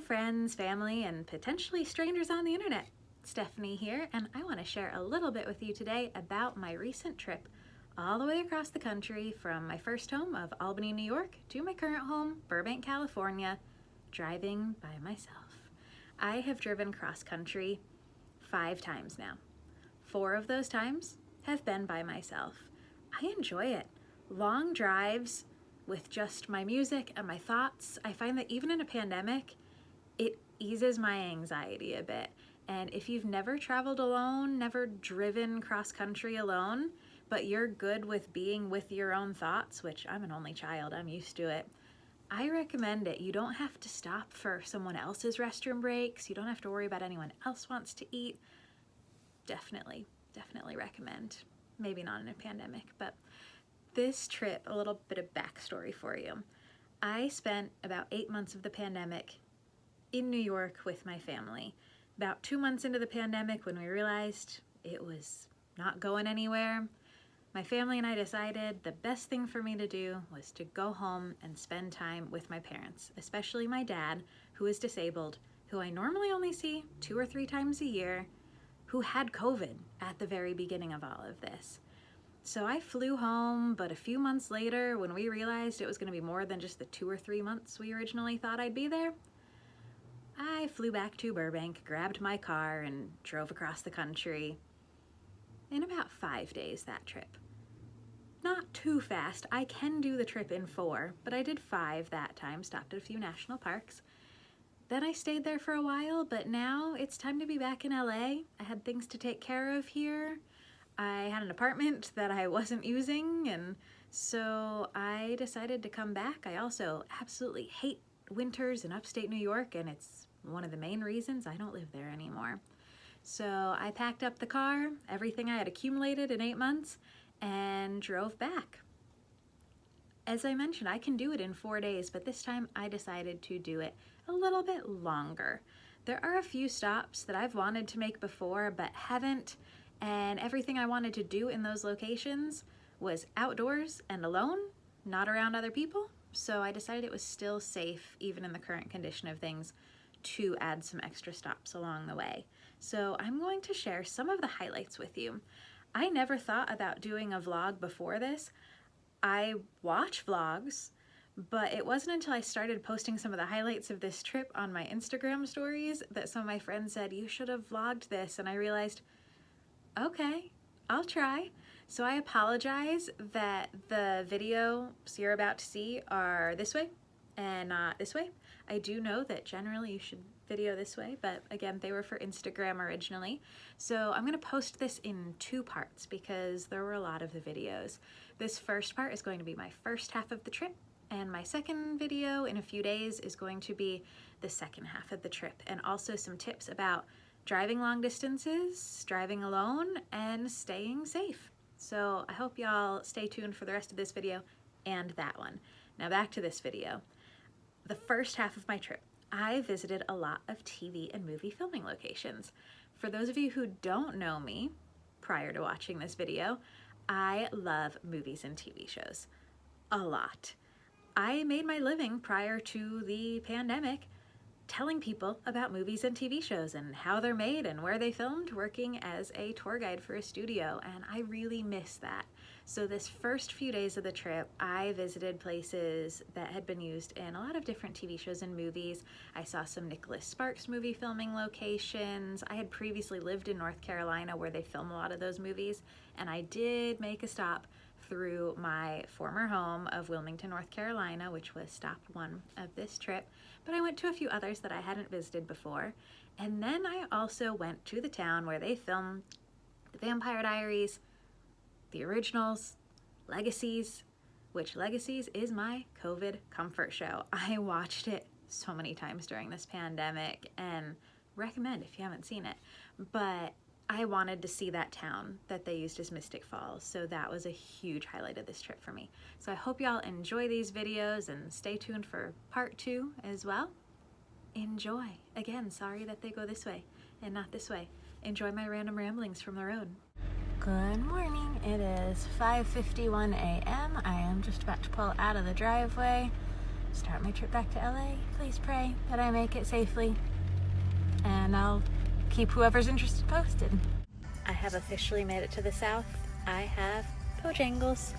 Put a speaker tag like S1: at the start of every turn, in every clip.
S1: friends, family, and potentially strangers on the internet. Stephanie here, and I want to share a little bit with you today about my recent trip all the way across the country from my first home of Albany, New York to my current home, Burbank, California, driving by myself. I have driven cross country 5 times now. 4 of those times have been by myself. I enjoy it. Long drives with just my music and my thoughts. I find that even in a pandemic, it eases my anxiety a bit. And if you've never traveled alone, never driven cross country alone, but you're good with being with your own thoughts, which I'm an only child, I'm used to it, I recommend it. You don't have to stop for someone else's restroom breaks. You don't have to worry about anyone else wants to eat. Definitely recommend. Maybe not in a pandemic, but this trip, a little bit of backstory for you. I spent about 8 months of the pandemic in New York with my family. About 2 months into the pandemic, when we realized it was not going anywhere, my family and I decided the best thing for me to do was to go home and spend time with my parents, especially my dad, who is disabled, who I normally only see 2 or 3 times a year, who had COVID at the very beginning of all of this. So I flew home, but a few months later, when we realized it was going to be more than just the 2 or 3 months we originally thought I'd be there, I flew back to Burbank, grabbed my car, and drove across the country in about 5 days that trip. Not too fast. I can do the trip in 4, but I did 5 that time, stopped at a few national parks. Then I stayed there for a while, but now it's time to be back in LA. I had things to take care of here. I had an apartment that I wasn't using, and so I decided to come back. I also absolutely hate winters in upstate New York, and it's one of the main reasons I don't live there anymore. So I packed up the car, everything I had accumulated in 8 months, and drove back. As I mentioned, I can do it in 4 days, but this time I decided to do it a little bit longer. There are a few stops that I've wanted to make before, but haven't, and everything I wanted to do in those locations was outdoors and alone, not around other people. So I decided it was still safe, even in the current condition of things, to add some extra stops along the way. So I'm going to share some of the highlights with you. I never thought about doing a vlog before this. I watch vlogs, but it wasn't until I started posting some of the highlights of this trip on my Instagram stories that some of my friends said, "You should have vlogged this," and I realized, okay, I'll try. So I apologize that the videos you're about to see are this way and not this way. I do know that generally you should video this way, but again, they were for Instagram originally. So I'm gonna post this in 2 parts because there were a lot of the videos. This first part is going to be my first half of the trip, and my second video in a few days is going to be the second half of the trip, and also some tips about driving long distances, driving alone, and staying safe. So I hope y'all stay tuned for the rest of this video and that one. Now back to this video. The first half of my trip, I visited a lot of TV and movie filming locations. For those of you who don't know me prior to watching this video, I love movies and TV shows a lot. I made my living prior to the pandemic telling people about movies and TV shows and how they're made and where they filmed, working as a tour guide for a studio, and I really miss that. So this first few days of the trip, I visited places that had been used in a lot of different TV shows and movies. I saw some Nicholas Sparks movie filming locations. I had previously lived in North Carolina where they film a lot of those movies, and I did make a stop through my former home of Wilmington, North Carolina, which was stop 1 of this trip, but I went to a few others that I hadn't visited before. And then I also went to the town where they filmed the Vampire Diaries, the originals, Legacies, which Legacies is my COVID comfort show. I watched it so many times during this pandemic and recommend if you haven't seen it. But I wanted to see that town that they used as Mystic Falls, so that was a huge highlight of this trip for me. So I hope y'all enjoy these videos and stay tuned for part 2 as well. Enjoy. Again, sorry that they go this way and not this way. Enjoy my random ramblings from the road. Good morning. It is 5:51 a.m. I am just about to pull out of the driveway. start my trip back to LA. Please pray that I make it safely, and I'll keep whoever's interested posted. I have officially made it to the South. I have Bojangles.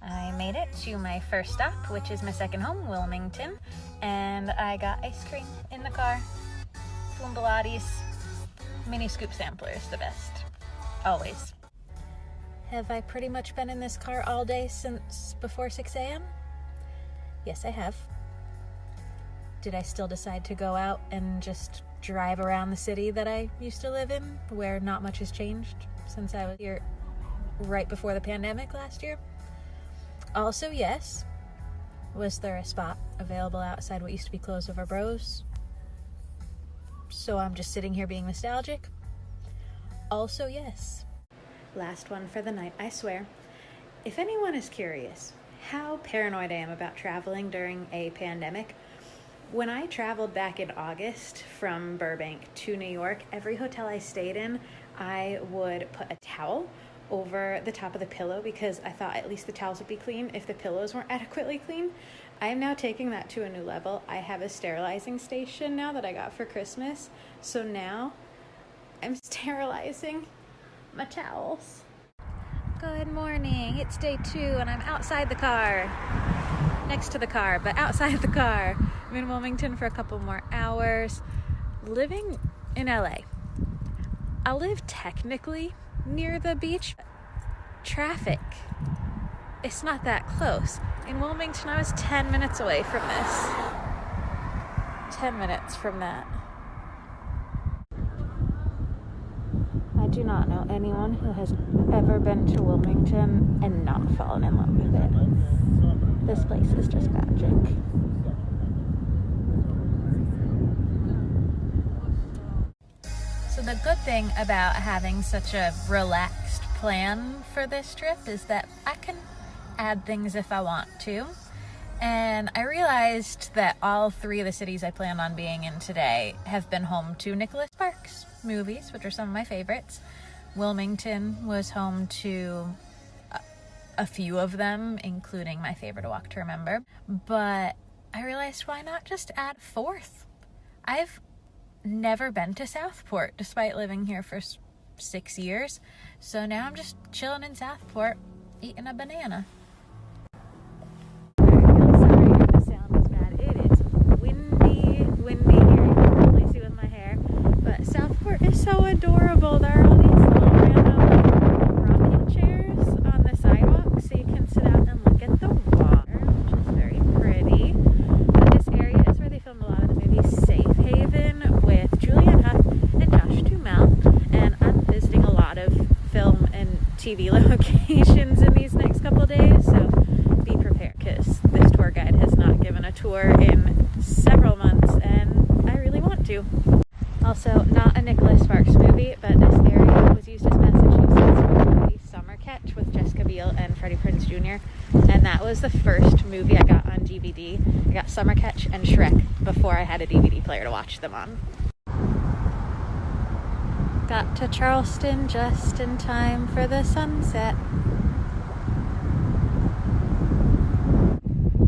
S1: I made it to my first stop, which is my second home, Wilmington, and I got ice cream in the car. Fumbalottis, mini scoop sampler is the best, always. Have I pretty much been in this car all day since before 6 a.m.? Yes, I have. Did I still decide to go out and just drive around the city that I used to live in, where not much has changed since I was here right before the pandemic last year? Also, yes. Was there a spot available outside what used to be Clothes Over Bros? So I'm just sitting here being nostalgic? Also, yes. Last one for the night, I swear. If anyone is curious how paranoid I am about traveling during a pandemic, when I traveled back in August from Burbank to New York, every hotel I stayed in, I would put a towel over the top of the pillow because I thought at least the towels would be clean if the pillows weren't adequately clean. I am now taking that to a new level. I have a sterilizing station now that I got for Christmas. So now I'm sterilizing my towels. Good morning. It's day 2 and I'm outside the car. Next to the car, but outside the car. I'm in Wilmington for a couple more hours. Living in LA. I live technically near the beach. Traffic, it's not that close. In Wilmington, I was 10 minutes away from this. 10 minutes from that. I do not know anyone who has ever been to Wilmington and not fallen in love with it. This place is just magic. So the good thing about having such a relaxed plan for this trip is that I can add things if I want to. And I realized that all 3 of the cities I planned on being in today have been home to Nicholas Sparks movies, which are some of my favorites. Wilmington was home to a few of them, including my favorite, A Walk to Remember. But I realized, why not just add 4th? I've never been to Southport despite living here for 6 years, so now I'm just chilling in Southport eating a banana. I'm sorry if the sound is bad. It is windy here. You can probably see with my hair, but Southport is so adorable. There are all these little random rocking chairs on the sidewalk so you can sit out and look at the water, which is very pretty. But this area is where they filmed a lot of the movie Safe Haven with Julianne Hough and Josh Duhamel, and I'm visiting a lot of film and TV locations in these next couple days, so be prepared because this tour guide has not given a tour in several months and I really want to. Also, not a Nicholas Sparks movie, but this area was used as Massachusetts for the movie Summer Catch with Jessica Biel and Freddie Prinze Jr., and that was the first movie I got on DVD. I got Summer Catch and Shrek before I had a DVD player to watch them on. Got to Charleston just in time for the sunset.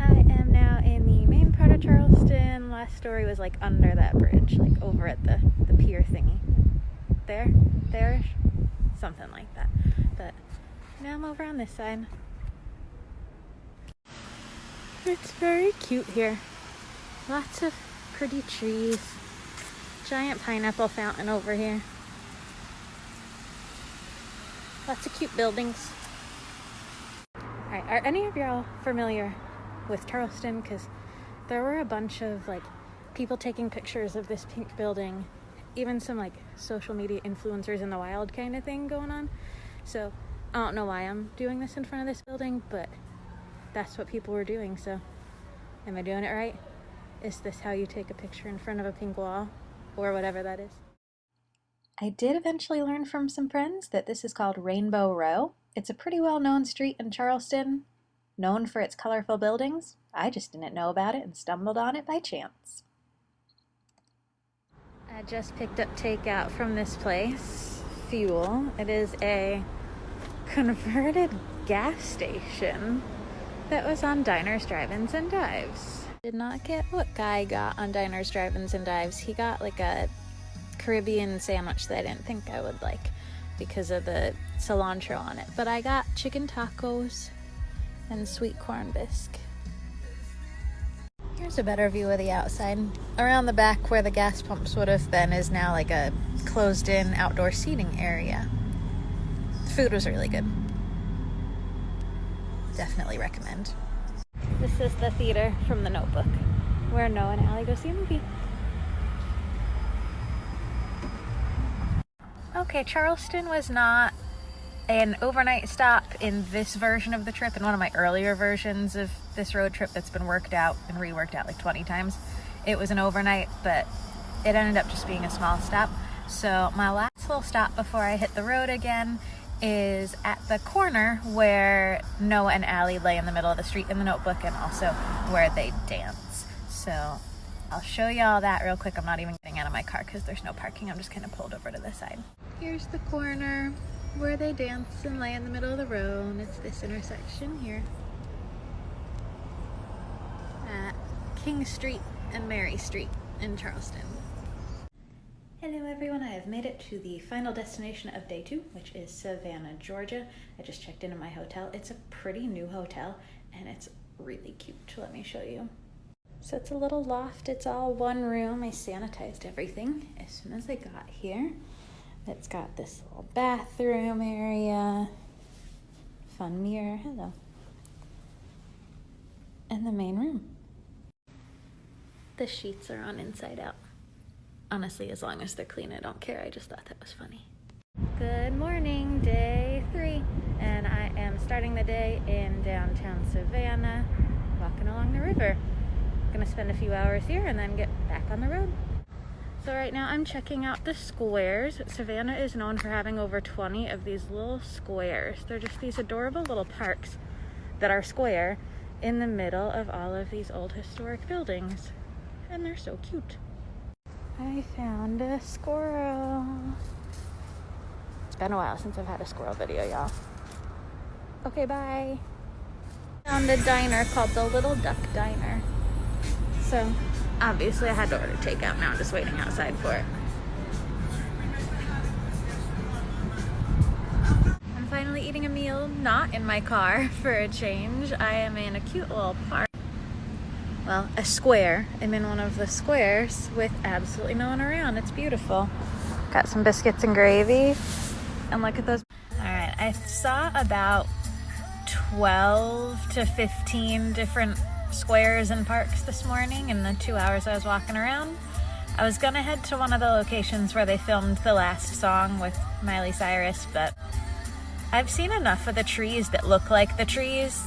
S1: I am now in the main part of Charleston. Last story was like under that bridge, like over at the pier thingy. There-ish, something like that. But now I'm over on this side. It's very cute here. Lots of pretty trees. Giant pineapple fountain over here. Lots of cute buildings. Alright, are any of y'all familiar with Charleston? Because there were a bunch of like people taking pictures of this pink building, even some like social media influencers in the wild kind of thing going on. So I don't know why I'm doing this in front of this building, but that's what people were doing. So am I doing it right? Is this how you take a picture in front of a pink wall or whatever that is? I did eventually learn from some friends that this is called Rainbow Row. It's a pretty well-known street in Charleston, known for its colorful buildings. I just didn't know about it and stumbled on it by chance. I I just picked up takeout from this place, Fuel. It is a converted gas station that was on Diners, Drive-Ins, and Dives. Did not get what Guy got on Diners, Drive-Ins, and Dives. He got like a Caribbean sandwich that I didn't think I would like because of the cilantro on it. But I got chicken tacos and sweet corn bisque. Here's a better view of the outside. Around the back where the gas pumps would have been is now like a closed-in outdoor seating area. The food was really good. Definitely recommend. This is the theater from The Notebook, where Noah and Allie go see a movie. Okay, Charleston was not an overnight stop in this version of the trip. In one of my earlier versions of this road trip that's been worked out and reworked out like 20 times, it was an overnight, but it ended up just being a small stop. So my last little stop before I hit the road again is at the corner where Noah and Allie lay in the middle of the street in The Notebook, and also where they dance. So I'll show you all that real quick. I'm not even getting out of my car because there's no parking. I'm just kind of pulled over to the side. Here's the corner where they dance and lay in the middle of the road. It's this intersection here at King Street and Mary Street in Charleston. Hello everyone, I have made it to the final destination of day 2, which is Savannah, Georgia. I just checked into my hotel. It's a pretty new hotel and it's really cute. Let me show you. So it's a little loft. It's all one room. I sanitized everything as soon as I got here. It's got this little bathroom area, fun mirror, hello, and the main room. The sheets are on inside out. Honestly, as long as they're clean, I don't care. I just thought that was funny. Good morning, day 3, and I am starting the day in downtown Savannah, walking along the river. Gonna spend a few hours here and then get back on the road. So right now I'm checking out the squares. Savannah is known for having over 20 of these little squares. They're just these adorable little parks that are square in the middle of all of these old historic buildings. And they're so cute. I found a squirrel. It's been a while since I've had a squirrel video, y'all. Okay, bye. Found a diner called the Little Duck Diner. So obviously I had to order takeout. Now I'm just waiting outside for it. I'm finally eating a meal not in my car for a change. I am in a cute little park. Well, a square. I'm in one of the squares with absolutely no one around. It's beautiful. Got some biscuits and gravy. And look at those. Alright, I saw about 12 to 15 different squares and parks this morning in the 2 hours I was walking around. I was gonna head to one of the locations where they filmed the last song with Miley Cyrus, but I've seen enough of the trees that look like the trees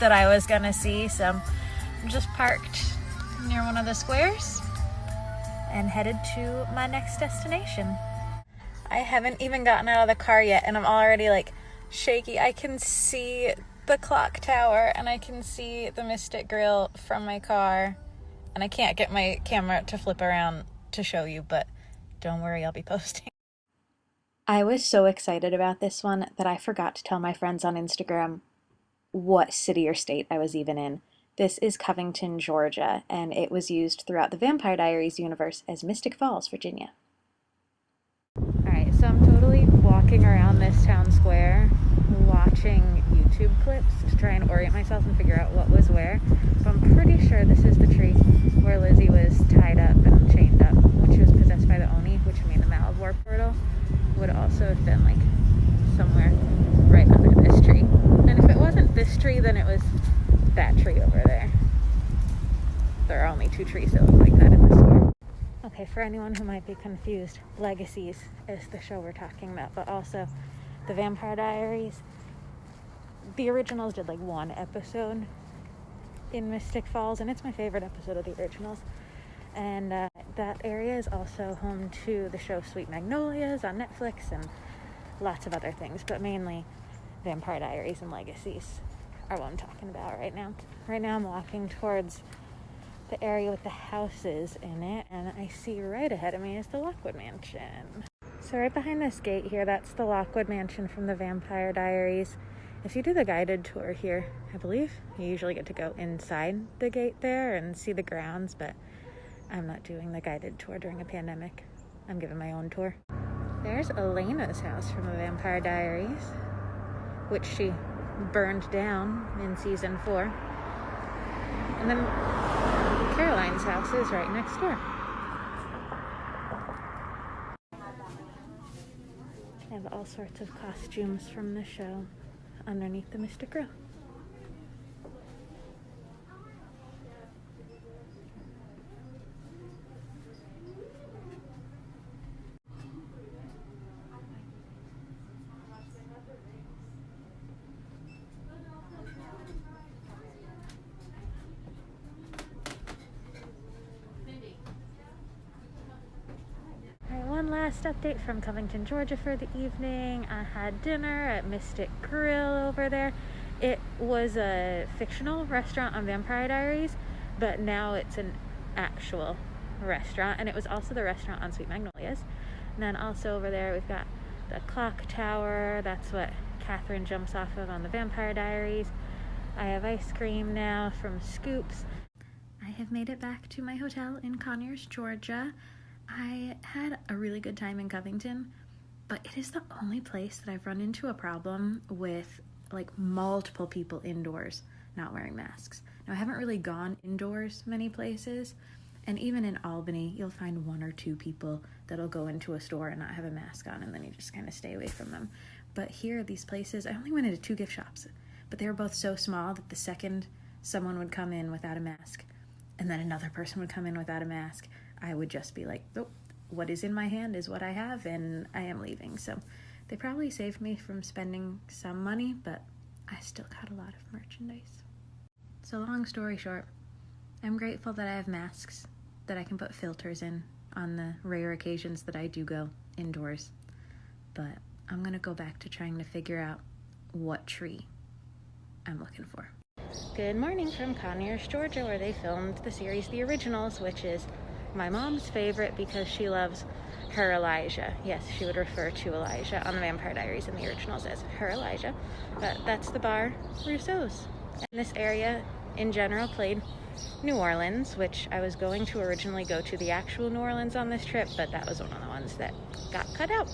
S1: that I was gonna see, so I'm just parked near one of the squares and headed to my next destination. I haven't even gotten out of the car yet and I'm already like shaky. I can see the clock tower and I can see the Mystic Grill from my car, and I can't get my camera to flip around to show you, but don't worry, I'll be posting. I was so excited about this one that I forgot to tell my friends on Instagram what city or state I was even in. This is Covington, Georgia, and it was used throughout the Vampire Diaries universe as Mystic Falls, Virginia. Alright, so I'm totally walking around this town square, watching YouTube clips to try and orient myself and figure out what was where. But I'm pretty sure this is the tree where Lizzie was tied up and chained up when she was possessed by the Oni, which would mean the Malivore portal would also have been like somewhere right under this tree. And if it wasn't this tree, then it was that tree over there. There are only 2 trees that look like that in this square. Okay, for anyone who might be confused, Legacies is the show we're talking about, but also the Vampire Diaries. The originals did like 1 episode in Mystic Falls, and it's my favorite episode of the originals. And that area is also home to the show Sweet Magnolias on Netflix and lots of other things, but mainly Vampire Diaries and Legacies are what I'm talking about right now. Right now I'm walking towards the area with the houses in it, and I see right ahead of me is the Lockwood Mansion. So right behind this gate here, that's the Lockwood Mansion from the Vampire Diaries. If you do the guided tour here, I believe you usually get to go inside the gate there and see the grounds, but I'm not doing the guided tour during a pandemic. I'm giving my own tour. There's Elena's house from the Vampire Diaries, which she burned down in season 4. And then Caroline's house is right next door. They have all sorts of costumes from the show underneath the Mystic Grill. One last update from Covington, Georgia for the evening. I had dinner at Mystic Grill over there. It was a fictional restaurant on Vampire Diaries, but now it's an actual restaurant, and it was also the restaurant on Sweet Magnolias. And then also over there we've got the clock tower. That's what Catherine jumps off of on the Vampire Diaries. I have ice cream now from Scoops. I have made it back to my hotel in Conyers, Georgia. I had a really good time in Covington, but it is the only place that I've run into a problem with like multiple people indoors not wearing masks. Now, I haven't really gone indoors many places, and even in Albany, you'll find 1 or 2 people that'll go into a store and not have a mask on, and then you just kind of stay away from them. But here, these places, I only went into 2 gift shops, but they were both so small that the second someone would come in without a mask, and then another person would come in without a mask, I would just be like, oh, what is in my hand is what I have, and I am leaving. So they probably saved me from spending some money, but I still got a lot of merchandise. So long story short, I'm grateful that I have masks, that I can put filters in on the rare occasions that I do go indoors. But I'm going to go back to trying to figure out what tree I'm looking for. Good morning from Conyers, Georgia, where they filmed the series The Originals, which is my mom's favorite because she loves her Elijah. Yes, she would refer to Elijah on the Vampire Diaries in The Originals as her Elijah, but that's the bar Rousseau's. And this area in general played New Orleans, which I was going to originally go to the actual New Orleans on this trip, but that was one of the ones that got cut out.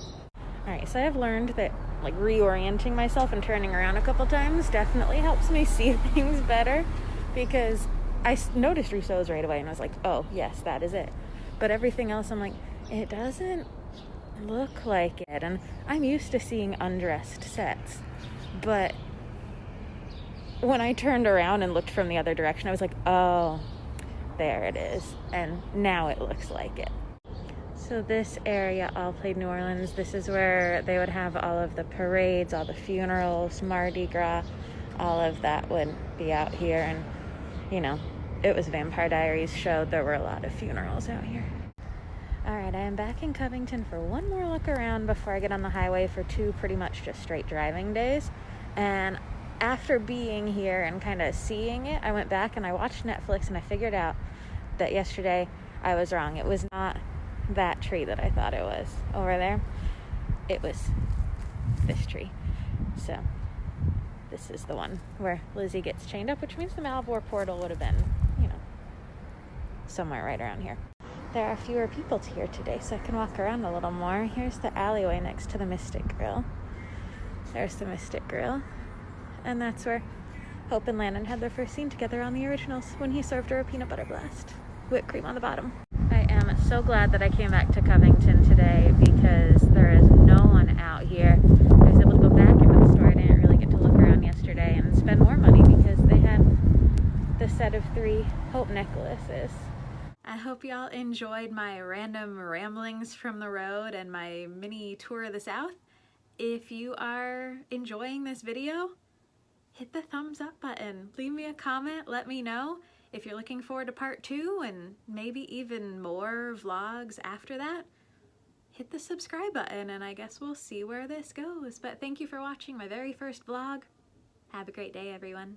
S1: Alright, so I've learned that like reorienting myself and turning around a couple times definitely helps me see things better, because I noticed Rousseau's right away and I was like, oh yes, that is it. But everything else I'm like, it doesn't look like it. And I'm used to seeing undressed sets, but when I turned around and looked from the other direction, I was like, oh, there it is. And now it looks like it. So this area all played New Orleans. This is where they would have all of the parades, all the funerals, Mardi Gras, all of that would be out here. And you know, it was Vampire Diaries show. There were a lot of funerals out here. All right, I am back in Covington for one more look around before I get on the highway for 2 pretty much just straight driving days. And after being here and kind of seeing it, I went back and I watched Netflix and I figured out that yesterday I was wrong. It was not that tree that I thought it was over there. It was this tree. So this is the one where Lizzie gets chained up, which means the Malvor portal would have been, you know, somewhere right around here. There are fewer people here today, so I can walk around a little more. Here's the alleyway next to the Mystic Grill. There's the Mystic Grill. And that's where Hope and Landon had their first scene together on The Originals, when he served her a peanut butter blast. Whipped cream on the bottom. I am so glad that I came back to Covington today, because there is no one out here. I was able to go back into the store. I didn't really get to look around yesterday and spend more money because they had the set of 3 Hope necklaces. I hope y'all enjoyed my random ramblings from the road and my mini tour of the South. If you are enjoying this video, hit the thumbs up button. Leave me a comment, let me know. If you're looking forward to part 2 and maybe even more vlogs after that, hit the subscribe button and I guess we'll see where this goes. But thank you for watching my very first vlog. Have a great day, everyone.